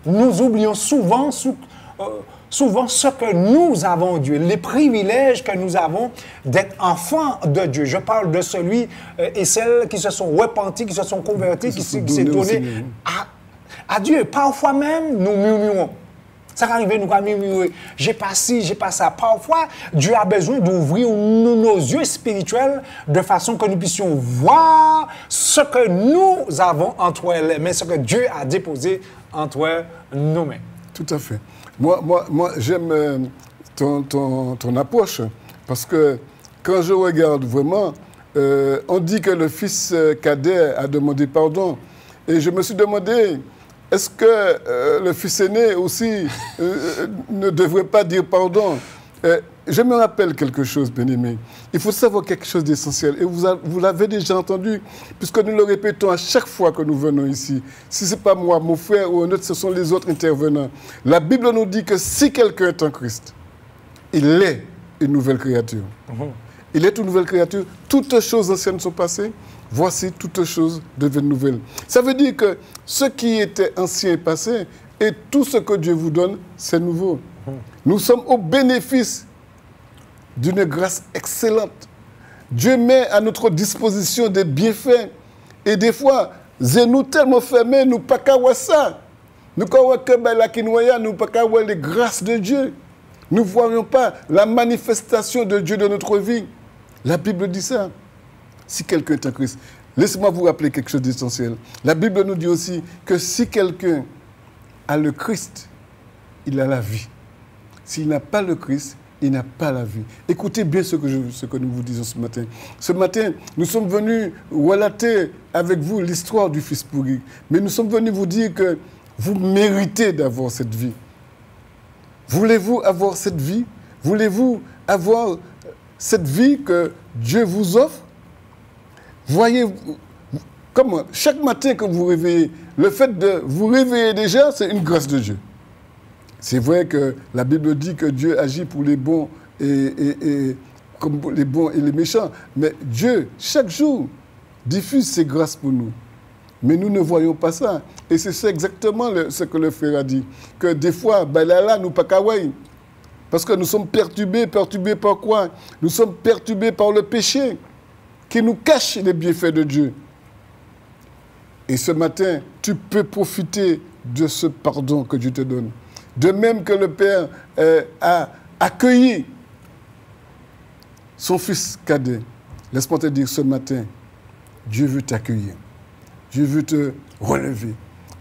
Nous oublions souvent ce que nous avons en Dieu, les privilèges que nous avons d'être enfants de Dieu. Je parle de celui et celles qui se sont repentis, qui se sont convertis, qui s'est donné à Dieu. Parfois même, nous murmurons. Ça arrive, nous allons murmurer. J'ai pas ci, j'ai pas ça. Parfois, Dieu a besoin d'ouvrir nos yeux spirituels de façon que nous puissions voir ce que nous avons entre les mains, ce que Dieu a déposé entre nos mains.
Tout à fait. Moi j'aime ton approche, parce que quand je regarde vraiment, on dit que le fils cadet a demandé pardon. Et je me suis demandé, est-ce que le fils aîné aussi ne devrait pas dire pardon? Je me rappelle quelque chose, bien-aimé. Il faut savoir quelque chose d'essentiel. Et vous l'avez déjà entendu, puisque nous le répétons à chaque fois que nous venons ici. Si ce n'est pas moi, mon frère ou un autre, ce sont les autres intervenants. La Bible nous dit que si quelqu'un est en Christ, il est une nouvelle créature. Il est une nouvelle créature. Toutes choses anciennes sont passées. Voici, toutes choses deviennent nouvelles. Ça veut dire que ce qui était ancien est passé, et tout ce que Dieu vous donne, c'est nouveau. Nous sommes au bénéfice d'une grâce excellente. Dieu met à notre disposition des bienfaits. Et des fois, nous tellement fermés, nous pas qu'à voir ça. Nous ne pas qu'à voir les grâces de Dieu. Nous ne voyons pas la manifestation de Dieu dans notre vie. La Bible dit ça. Si quelqu'un est en Christ, laissez-moi vous rappeler quelque chose d'essentiel. La Bible nous dit aussi que si quelqu'un a le Christ, il a la vie. S'il n'a pas le Christ, il n'a pas la vie. Écoutez bien ce que nous vous disons ce matin. Ce matin, nous sommes venus relater avec vous l'histoire du fils pourri. Mais nous sommes venus vous dire que vous méritez d'avoir cette vie. Voulez-vous avoir cette vie? Voulez-vous avoir cette vie que Dieu vous offre? Voyez, comment chaque matin que vous vous réveillez, le fait de vous réveiller déjà, c'est une grâce de Dieu. C'est vrai que la Bible dit que Dieu agit pour les bons comme pour les bons et les méchants. Mais Dieu, chaque jour, diffuse ses grâces pour nous. Mais nous ne voyons pas ça. Et c'est exactement ce que le frère a dit. Que des fois, là, nous pas kawaii. Parce que nous sommes perturbés. Perturbés par quoi? Nous sommes perturbés par le péché qui nous cache les bienfaits de Dieu. Et ce matin, tu peux profiter de ce pardon que Dieu te donne. De même que le Père a accueilli son fils cadet. Laisse-moi te dire ce matin, Dieu veut t'accueillir. Dieu veut te relever.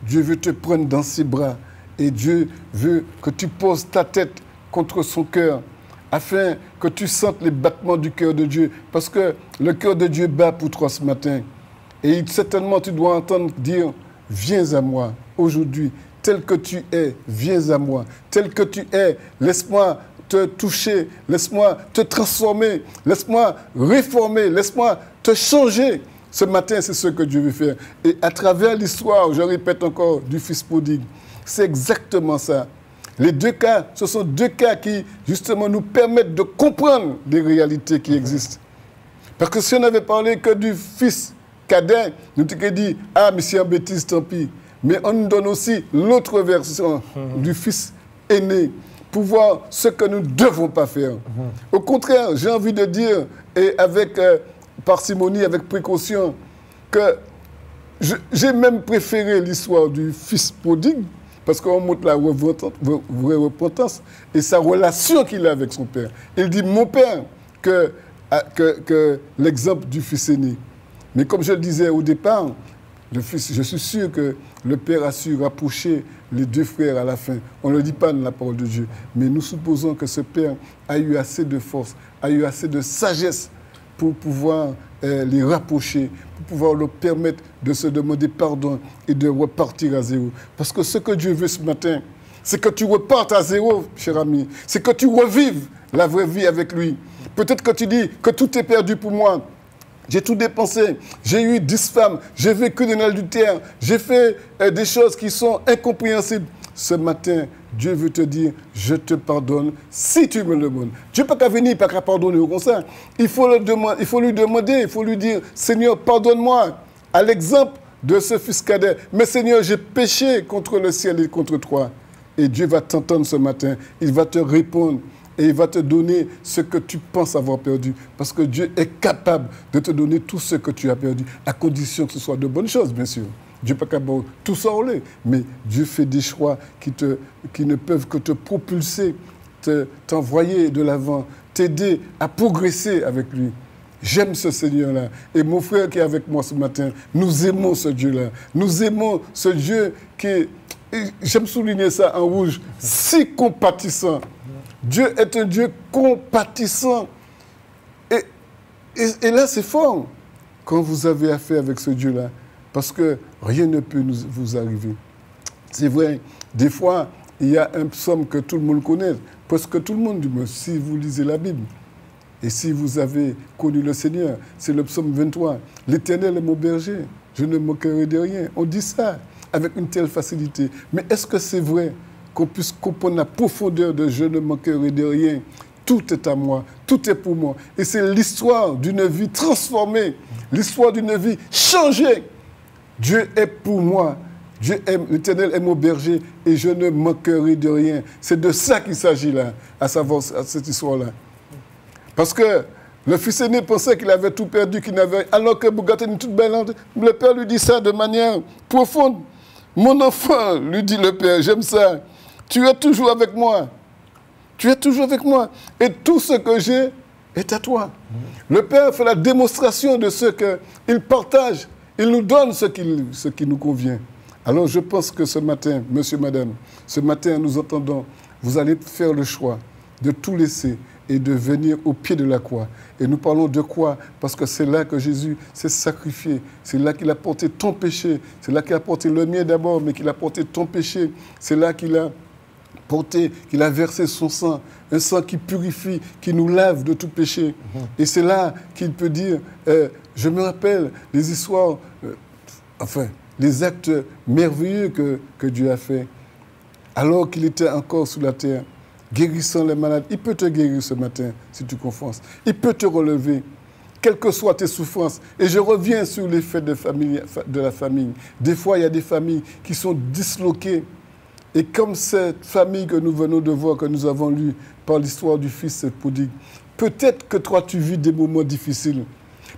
Dieu veut te prendre dans ses bras. Et Dieu veut que tu poses ta tête contre son cœur afin que tu sentes les battements du cœur de Dieu. Parce que le cœur de Dieu bat pour toi ce matin. Et certainement, tu dois entendre dire, viens à moi aujourd'hui. Tel que tu es, viens à moi. Tel que tu es, laisse-moi te toucher, laisse-moi te transformer, laisse-moi réformer, laisse-moi te changer. Ce matin, c'est ce que Dieu veut faire. Et à travers l'histoire, je répète encore, du fils prodigue, c'est exactement ça. Les deux cas, ce sont deux cas qui, justement, nous permettent de comprendre les réalités qui existent. Parce que si on n'avait parlé que du fils cadet, nous t'aurions dit, ah, mais c'est en bêtise, tant pis. Mais on nous donne aussi l'autre version du fils aîné pour voir ce que nous ne devons pas faire. Au contraire, j'ai envie de dire, et avec parcimonie, avec précaution, que j'ai même préféré l'histoire du fils prodigue, parce qu'on montre la vraie repentance et sa relation qu'il a avec son père. Il dit, mon père, que l'exemple du fils aîné. Mais comme je le disais au départ, le fils, je suis sûr que le père a su rapprocher les deux frères à la fin. On ne le dit pas dans la parole de Dieu. Mais nous supposons que ce père a eu assez de force, a eu assez de sagesse pour pouvoir les rapprocher, pour pouvoir leur permettre de se demander pardon et de repartir à zéro. Parce que ce que Dieu veut ce matin, c'est que tu repartes à zéro, cher ami. C'est que tu revives la vraie vie avec lui. Peut-être que tu dis que tout est perdu pour moi. J'ai tout dépensé, j'ai eu 10 femmes, j'ai vécu dans l'adultère, j'ai fait des choses qui sont incompréhensibles. Ce matin, Dieu veut te dire, je te pardonne si tu me le demandes. Dieu n'a pas qu'à venir, pas qu'à pardonner au concert. Il faut lui demander, il faut lui dire, Seigneur, pardonne-moi, à l'exemple de ce fils cadet. Mais Seigneur, j'ai péché contre le ciel et contre toi. Et Dieu va t'entendre ce matin, il va te répondre. Et il va te donner ce que tu penses avoir perdu. Parce que Dieu est capable de te donner tout ce que tu as perdu, à condition que ce soit de bonnes choses, bien sûr. Dieu n'est pas capable de tout s'enrôler. Mais Dieu fait des choix qui ne peuvent que te propulser, t'envoyer de l'avant, t'aider à progresser avec lui. J'aime ce Seigneur-là. Et mon frère qui est avec moi ce matin, nous aimons ce Dieu-là. Nous aimons ce Dieu qui est, j'aime souligner ça en rouge, si compatissant. Dieu est un Dieu compatissant. Et là, c'est fort quand vous avez affaire avec ce Dieu-là. Parce que rien ne peut vous arriver. C'est vrai, des fois, il y a un psaume que tout le monde connaît. Presque tout le monde dit, mais si vous lisez la Bible, et si vous avez connu le Seigneur, c'est le psaume 23. L'Éternel est mon berger, je ne manquerai de rien. On dit ça avec une telle facilité. Mais est-ce que c'est vrai qu'on puisse comprendre la profondeur de « je ne manquerai de rien ». Tout est à moi, tout est pour moi. Et c'est l'histoire d'une vie transformée, l'histoire d'une vie changée. Dieu est pour moi, l'Éternel est mon berger et je ne manquerai de rien. C'est de ça qu'il s'agit là, à savoir à cette histoire-là. Parce que le fils aîné pensait qu'il avait tout perdu, qu'il n'avait... Alors que Bougat est une toute belle langue, le père lui dit ça de manière profonde. Mon enfant, lui dit le père, j'aime ça. Tu es toujours avec moi. Tu es toujours avec moi. Et tout ce que j'ai est à toi. Le Père fait la démonstration de ce qu'il partage. Il nous donne ce qui nous convient. Alors je pense que ce matin, monsieur, madame, ce matin, nous entendons, vous allez faire le choix de tout laisser et de venir au pied de la croix. Et nous parlons de quoi? Parce que c'est là que Jésus s'est sacrifié. C'est là qu'il a porté ton péché. C'est là qu'il a porté le mien d'abord, mais qu'il a porté ton péché. C'est là qu'il a porté, qu'il a versé son sang, un sang qui purifie, qui nous lave de tout péché. Et c'est là qu'il peut dire, je me rappelle les histoires, les actes merveilleux que Dieu a fait, alors qu'il était encore sous la terre, guérissant les malades. Il peut te guérir ce matin, si tu confies. Il peut te relever, quelles que soient tes souffrances. Et je reviens sur l'effet de la famille. Des fois, il y a des familles qui sont disloquées. Et comme cette famille que nous venons de voir, que nous avons lue par l'histoire du fils prodigue, peut-être que toi, tu vis des moments difficiles.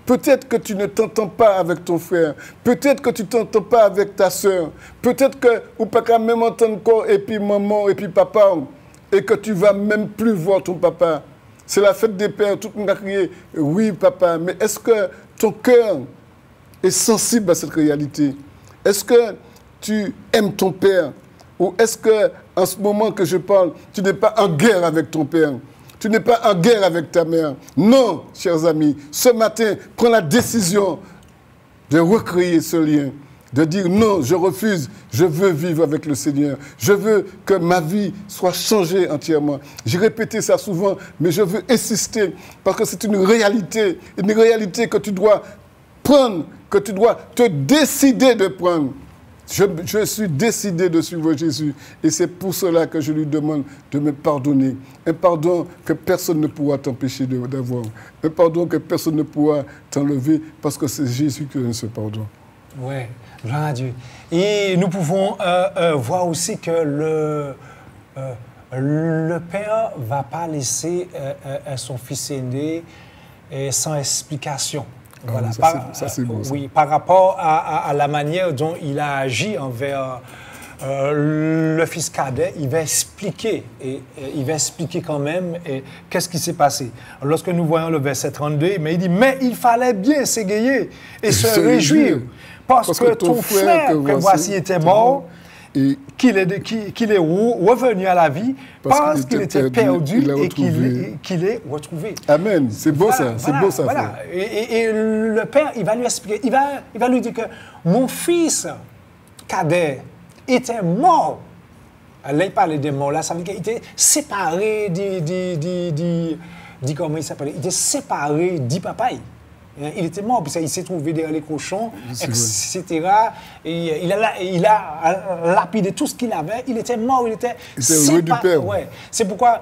Peut-être que tu ne t'entends pas avec ton frère. Peut-être que tu ne t'entends pas avec ta soeur. Peut-être que ou pas qu'à même entendre encore, et puis maman, et puis papa, et que tu ne vas même plus voir ton papa. C'est la fête des pères, tout le monde a crié, oui papa, mais est-ce que ton cœur est sensible à cette réalité? Est-ce que tu aimes ton père? Ou est-ce qu'en ce moment que je parle, tu n'es pas en guerre avec ton père? Tu n'es pas en guerre avec ta mère? Non, chers amis. Ce matin, prends la décision de recréer ce lien. de dire non, je refuse, je veux vivre avec le Seigneur. Je veux que ma vie soit changée entièrement. J'ai répété ça souvent, mais je veux insister parce que c'est une réalité que tu dois prendre, que tu dois te décider de prendre. Je suis décidé de suivre Jésus et c'est pour cela que je lui demande de me pardonner. Un pardon que personne ne pourra t'empêcher d'avoir. Un pardon que personne ne pourra t'enlever parce que c'est Jésus qui donne ce pardon.
Oui, gloire à Dieu. Et nous pouvons voir aussi que le Père ne va pas laisser son fils aîné sans explication. Voilà.
Ça, c'est bon.
Oui, par rapport à la manière dont il a agi envers le fils cadet, il va expliquer quand même qu'est-ce qui s'est passé. Lorsque nous voyons le verset 32, mais il dit, mais il fallait bien s'égayer et se réjouir parce que ton frère que voici était mort, qu'il est revenu à la vie parce qu'il était perdu et qu'il est retrouvé.
Amen. C'est beau ça. C'est beau ça.
Voilà. Et le Père, il va lui expliquer, il va lui dire que mon fils cadet était mort. Là, il parlait de mort. Là, ça veut dire qu'il était séparé comment il s'appelait? Il était séparé du papa. Il était mort, puis il s'est trouvé derrière les cochons, etc. Et il a lapidé tout ce qu'il avait. Il était mort, il était
heureux du Père.
Ouais. C'est pourquoi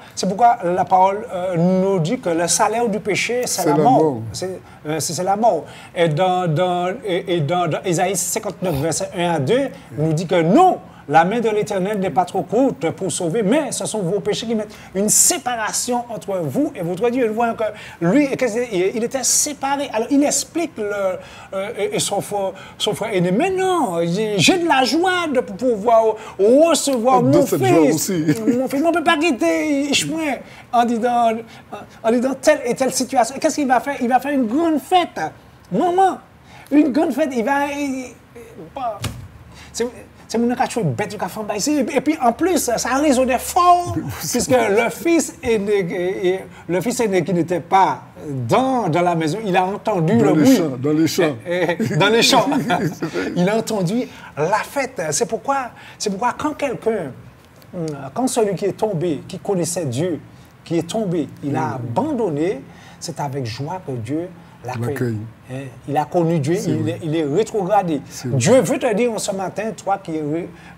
la parole nous dit que le salaire du péché, c'est la mort. C'est la mort. Et dans Ésaïe 59, verset 1 à 2, nous dit que non, la main de l'Éternel n'est pas trop courte pour sauver, mais ce sont vos péchés qui mettent une séparation entre vous et votre Dieu. Nous voyons que lui, il était séparé. Alors, il explique son frère aîné, mais non, j'ai de la joie de pouvoir recevoir mon fils. Mon fils, on ne peut pas quitter Ishmael en disant telle et telle situation. Qu'est-ce qu'il va faire? Il va faire une grande fête. Maman, une grande fête. C'est mon cas, bête du café ici. Et puis en plus, ça a résonné fort, puisque le fils aîné qui n'était pas dans la maison, il a entendu le bruit.
Dans les champs.
Dans les champs. Il a entendu la fête. C'est pourquoi quand celui qui est tombé, qui connaissait Dieu, qui est tombé, il a abandonné, c'est avec joie que Dieu l'accueille. Il a connu Dieu, il est rétrogradé. Dieu veut te dire ce matin, toi qui es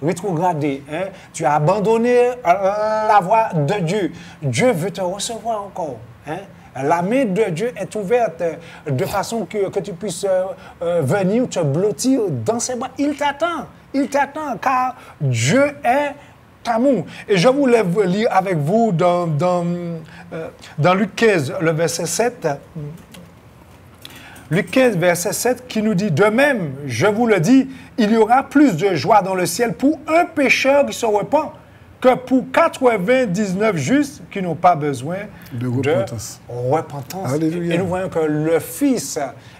rétrogradé, tu as abandonné la voie de Dieu. Dieu veut te recevoir encore. La main de Dieu est ouverte de façon que tu puisses venir te blottir dans ses bras. Il t'attend car Dieu est amour. Et je voulais lire avec vous dans Luc 15, le verset 7. Luc 15, verset 7, qui nous dit « De même, je vous le dis, il y aura plus de joie dans le ciel pour un pécheur qui se repent que pour 99 justes qui n'ont pas besoin de repentance. »
Alléluia.
Et nous voyons que le fils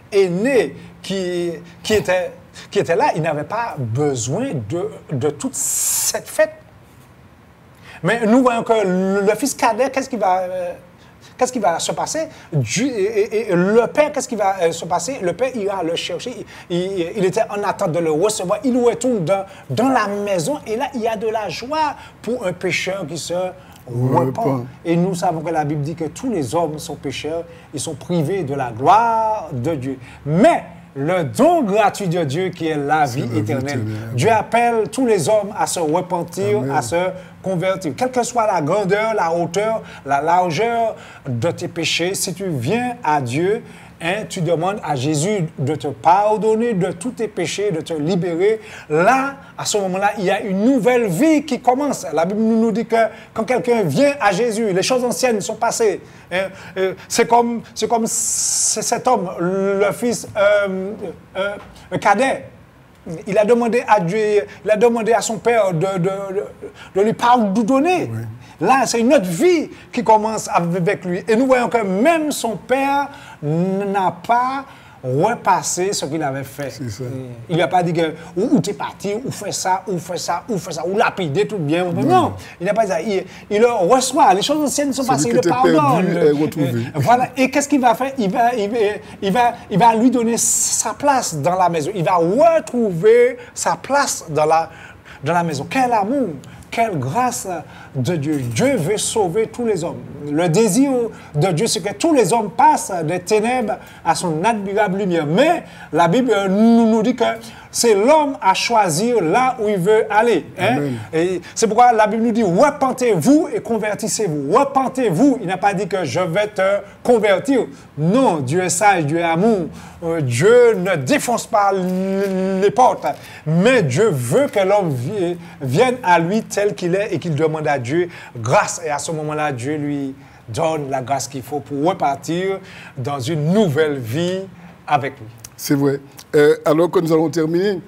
aîné qui était là, il n'avait pas besoin de toute cette fête. Mais nous voyons que le fils cadet, qu'est-ce qui va se passer? Et le Père, qu'est-ce qui va se passer? Le Père ira le chercher. Il était en attente de le recevoir. Il retourne dans la maison et là, il y a de la joie pour un pécheur qui se repent. Et nous savons que la Bible dit que tous les hommes sont pécheurs. Ils sont privés de la gloire de Dieu. Mais le don gratuit de Dieu qui est la vie éternelle. Dieu appelle tous les hommes à se repentir, à se convertir. Quelle que soit la grandeur, la hauteur, la largeur de tes péchés, si tu viens à Dieu, tu demandes à Jésus de te pardonner de tous tes péchés, de te libérer. Là, à ce moment-là, il y a une nouvelle vie qui commence. La Bible nous dit que quand quelqu'un vient à Jésus, les choses anciennes sont passées. C'est comme cet homme, le fils cadet. Il a demandé à Dieu, il a demandé à son père de lui pardonner. Oui. Là, c'est une autre vie qui commence avec lui. Et nous voyons que même son père n'a pas repasser ce qu'il avait fait. Il n'a pas dit que ou tu es parti, ou fais ça, ou fais ça, ou fais ça, ou lapider tout bien. Non, il n'a pas dit ça. Il le reçoit. Les choses anciennes sont passées, il le pardonne. Voilà. Et qu'est-ce qu'il va faire? Il va lui donner sa place dans la maison. Il va retrouver sa place dans la maison. Quel amour! Quelle grâce de Dieu. Dieu veut sauver tous les hommes. Le désir de Dieu, c'est que tous les hommes passent des ténèbres à son admirable lumière. Mais la Bible nous dit que c'est l'homme à choisir là où il veut aller. Hein? Et c'est pourquoi la Bible nous dit, repentez-vous et convertissez-vous. Repentez-vous. Il n'a pas dit que je vais te convertir. Non, Dieu est sage, Dieu est amour. Dieu ne défonce pas les portes. Mais Dieu veut que l'homme vienne à lui tel qu'il est et qu'il demande à Dieu grâce. Et à ce moment-là, Dieu lui donne la grâce qu'il faut pour repartir dans une nouvelle vie avec lui.
C'est vrai. Alors que nous allons terminer,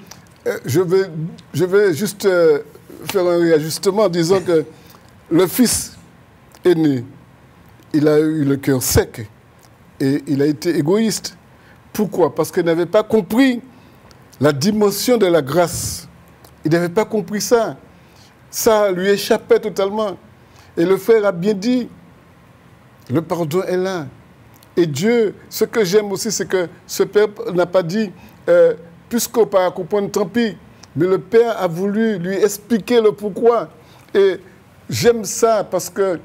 je vais juste faire un réajustement en disant que le fils aîné, il a eu le cœur sec et il a été égoïste. Pourquoi? Parce qu'il n'avait pas compris la dimension de la grâce. Il n'avait pas compris ça. Ça lui échappait totalement. Et le frère a bien dit, le pardon est là. Et Dieu, ce que j'aime aussi, c'est que ce père n'a pas dit, puisqu'on ne peut pas comprendre, tant pis. Mais le père a voulu lui expliquer le pourquoi. Et j'aime ça parce que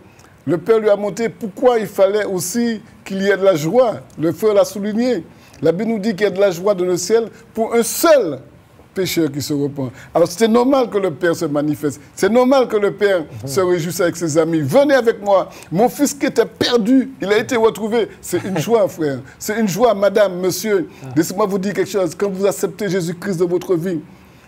le père lui a montré pourquoi il fallait aussi qu'il y ait de la joie. Le frère l'a souligné. La Bible nous dit qu'il y a de la joie dans le ciel pour un seul pécheur qui se repent. Alors c'est normal que le Père se manifeste. C'est normal que le Père se réjouisse avec ses amis. Venez avec moi. Mon fils qui était perdu, il a été retrouvé. C'est une joie, frère. C'est une joie, madame, monsieur. Laissez-moi vous dire quelque chose. Quand vous acceptez Jésus-Christ dans votre vie,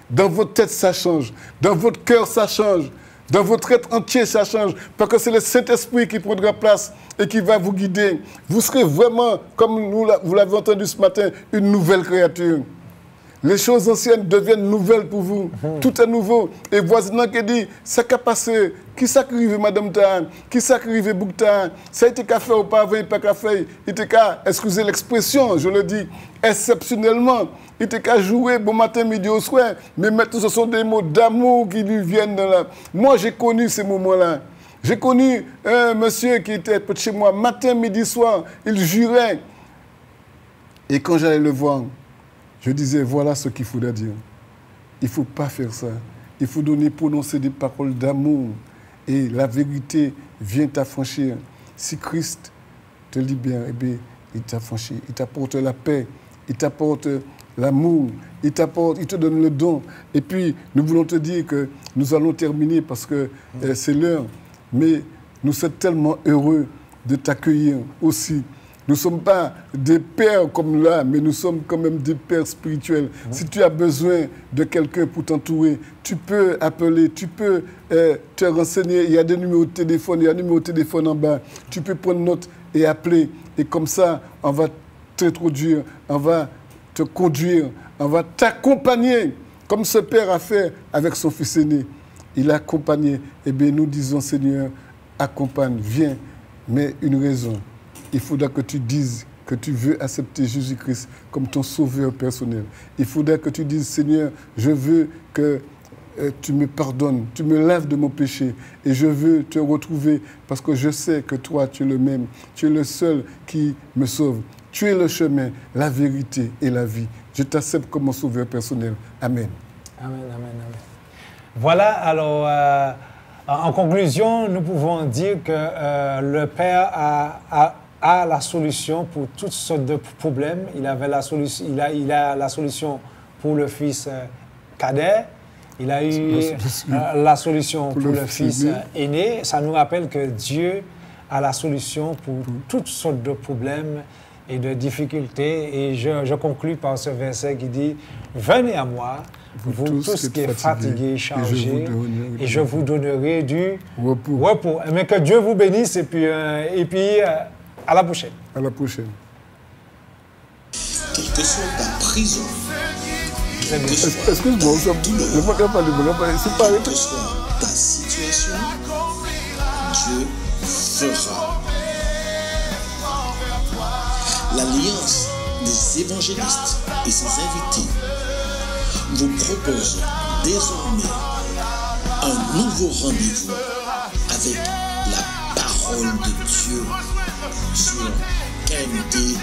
dans votre tête, ça change. Dans votre cœur, ça change. Dans votre être entier, ça change. Parce que c'est le Saint-Esprit qui prendra place et qui va vous guider. Vous serez vraiment, comme vous l'avez entendu ce matin, une nouvelle créature. Les choses anciennes deviennent nouvelles pour vous. Tout est nouveau. Et voisinant qui dit, ça qu'a passé, qui ça qui arrive, madame Ta, qui ça qui arrive, Boukta, ça a été qu'à faire auparavant, pas qu'à faire, il était qu'à, excusez l'expression, je le dis, exceptionnellement, il était qu'à jouer bon matin, midi au soir, mais maintenant ce sont des mots d'amour qui lui viennent de là. Moi, j'ai connu ces moments-là. J'ai connu un monsieur qui était près de chez moi, matin, midi, soir, il jurait. Et quand j'allais le voir, je disais, voilà ce qu'il faudrait dire. Il ne faut pas faire ça. Il faut prononcer des paroles d'amour. Et la vérité vient t'affranchir. Si Christ te libère, eh bien, il t'affranchit. Il t'apporte la paix. Il t'apporte l'amour. Il te donne le don. Et puis, nous voulons te dire que nous allons terminer parce que c'est l'heure. Mais nous sommes tellement heureux de t'accueillir aussi. Nous ne sommes pas des pères comme là, mais nous sommes quand même des pères spirituels. Si tu as besoin de quelqu'un pour t'entourer, tu peux appeler, tu peux te renseigner. Il y a des numéros de téléphone, il y a un numéro de téléphone en bas. Tu peux prendre note et appeler. Et comme ça, on va t'introduire, on va te conduire, on va t'accompagner, comme ce père a fait avec son fils aîné. Il a accompagné. Eh bien, nous disons, Seigneur, accompagne, viens, mais une raison. Il faudra que tu dises que tu veux accepter Jésus-Christ comme ton sauveur personnel. Il faudra que tu dises, Seigneur, je veux que tu me pardonnes, tu me laves de mon péché et je veux te retrouver parce que je sais que toi, tu es le même. Tu es le seul qui me sauve. Tu es le chemin, la vérité et la vie. Je t'accepte comme mon sauveur personnel. Amen.
Amen, amen, amen. Voilà, alors, en conclusion, nous pouvons dire que le Père a la solution pour toutes sortes de problèmes. Il a la solution pour le fils cadet. Il a eu la solution pour le fils aîné. Ça nous rappelle que Dieu a la solution pour toutes sortes de problèmes et de difficultés. Et je conclus par ce verset qui dit « Venez à moi, vous tous qui êtes fatigués et chargés, et je vous donnerai du repos. » Mais que Dieu vous bénisse et puis à la prochaine.
À la prochaine.
Quelle que soit ta prison,
excuse-moi, c'est pas
quelle que soit ta situation, Dieu fera. L'alliance des évangélistes et ses invités vous propose désormais un nouveau rendez-vous avec la parole de Dieu sur KMT